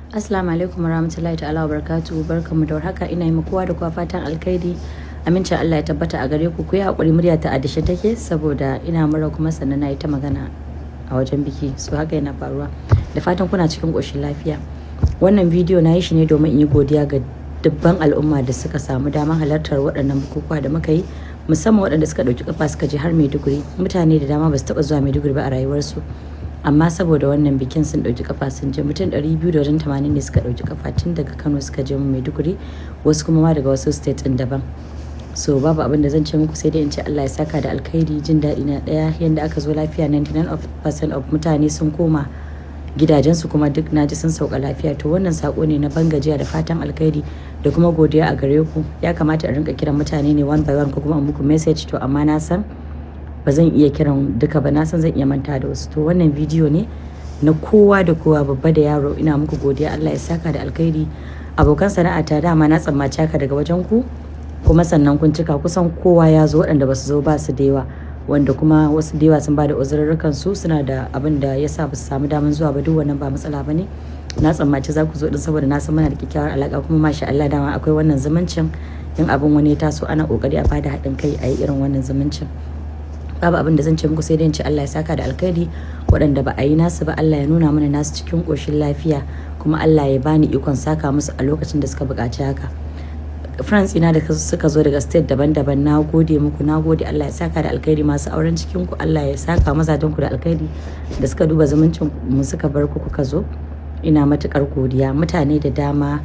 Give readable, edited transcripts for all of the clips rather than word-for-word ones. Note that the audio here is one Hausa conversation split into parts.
Assalamu alaikum warahmatullahi ta'ala wabarakatuh. Barkamu da warhaka. Ina yi muku kowa da kowa fatan alkhairi. Amincin Allah ya tabbata a gare ku. Ku yi hakuri murya ta a dishe take saboda ina mura kuma sannan nayi ta magana a wajen biki. So haka yana faruwa. Da fatan kuna cikin ƙoshin lafiya. Wannan bidiyo na yi shi ne domin in yi godiya ga dubban al'umma da suka samu damar halartar waɗannan bukukuwa da muka yi, musamman waɗanda suka ɗauki kafa suka je har Maiduguri. Mutane da dama ba su taɓa zuwa Maiduguri ba a rayuwarsu. Amma saboda wannan bikin sun ɗauki kafa sun je, mutum 280 ne suka ɗauki kafa tun daga Kano suka je Maiduguri, wasu kuma ma daga wasu state ɗin daban. So babu abin da zan ce muku sai dai in ce Allah ya saka da alkhairi. Jin daɗi na ɗaya yanda aka zo lafiya, 99% of mutane sun koma gidajensu kuma duk naji sun sauka lafiya. To wannan sako ne na bangajiya da fatan alkhairi da kuma godiya a gare ku. Ya kamata a rinka kiran mutane ne one by one ko kuma a muku message, to amma na san ba zan iya kiran duka ba, na san zan iya manta da wasu. To wannan bidiyo ne na kowa da kowa, babba da yaro. Ina muku godiya, Allah ya saka da alkhairi. Abokan sana'a ta dama na tsammaci haka daga wajen ku, kuma sannan kun cika. Kusan kowa ya zo, waɗanda ba su zo ba su da yawa, wanda kuma wasu da yawa sun ba da uzurrukan su, suna da abin da ya sa ba su samu daman zuwa ba. Duk wannan ba matsala ba ne. Na tsammaci za ku zo din saboda na san muna da kyakkyawar alaƙa, kuma masha Allah dama akwai wannan zumuncin. In abin wani ya taso ana ƙoƙari a bada haɗin kai a yi irin wannan zumuncin. Babu abin da zan ce muku sai dai in ce Allah ya saka da alkhairi. Waɗanda ba a yi nasu ba, Allah ya nuna mana nasu cikin ƙoshin lafiya, kuma Allah ya bani ikon saka musu a lokacin da suka buƙaci haka. Friends ina da suka zo daga state daban-daban, na gode muku, na gode. Allah ya saka da alkhairi. Masu auren cikin ku Allah ya saka mazajen ku da alkhairi da suka duba zumuncin mu suka bar ku kuka zo. Ina matukar godiya. Mutane da dama,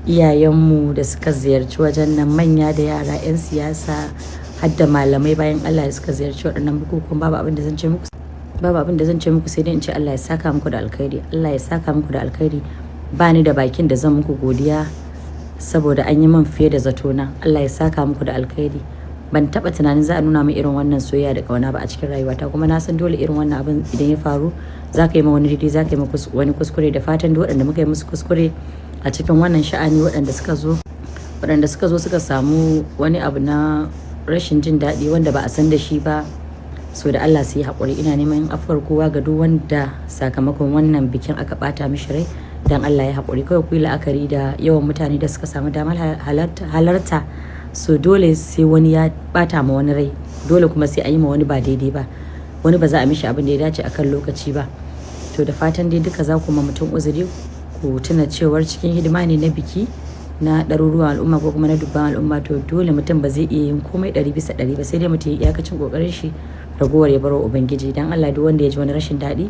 iyayenmu da suka ziyarci wajen nan, manya da yara, 'yan siyasa, har da malamai bayan Allah da suka ziyarci waɗannan bukukuwan. Babu abin da zan ce muku sai dai in ce Allah ya saka muku da alkhairi. Allah ya saka muku da alkhairi. Ba ni da bakin da zan muku godiya saboda an yi man fiye da zatona. Allah ya saka muku da alkhairi. Ban taɓa tunanin za a nuna min irin wannan soyayya da ƙauna ba a cikin rayuwata, kuma na san dole irin wannan abin idan ya faru za ka yi ma wani daidai, za ka yi ma wani kuskure. Da fatan duk waɗanda muka yi musu kuskure a cikin wannan sha'ani, waɗanda suka zo suka samu wani abu na rashin jin daɗi wanda ba a san da shi ba, so da Allah su yi haƙuri. Ina neman afuwar kowa ga duk wanda sakamakon wannan bikin aka ɓata mishi rai, dan Allah ya haƙuri. Kawai ku yi la'akari da yawan mutane da suka samu damar halarta, so dole sai wani ya ɓata ma wani rai, dole kuma sai a yi ma wani ba daidai ba, wani ba za a mishi abin da ya dace akan lokaci ba. To da fatan dai duka za ku ma mutum uzuri, ku tuna cewar cikin hidima ne na biki na ɗaruruwan al'umma ko kuma na dubban al'umma. To dole mutum ba zai iya yin komai 100% ba, sai dai mutum ya iyakacin ƙoƙarin shi, ragowar ya baro Ubangiji. Dan Allah duk wanda ya ji wani rashin daɗi